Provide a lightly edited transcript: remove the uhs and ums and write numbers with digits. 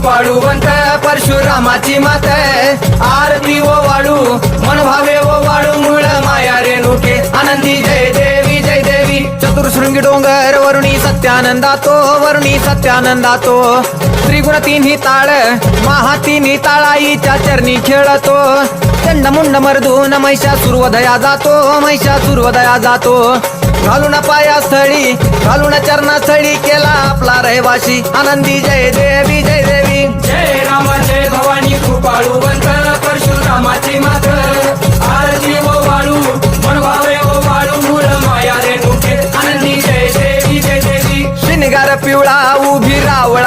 कृपाळूवंत परशुरामाची मात आरती ओ वाळू मन भावे ओ वाळू मूळ माया रेणुके आनंदी जय देवी जय देवी चतुर्शृंगी डोंगर वरुणी सत्यानंदातो वरुणी सत्यानंदातो त्रिगुण तिन्ही ताळ महा तिन्ही ताळाईच्या चरणी खेळतो चंड मुंड मर्दून महिषासुरवधया जातो महिषासुरवधया जातो घालून पायास्थळी घालून चरणास्थळी केला आपला रहिवाशी आनंदी जय देवी जय देवी जय राम जय भवानी कृपाळूवंत परशुरामाची मात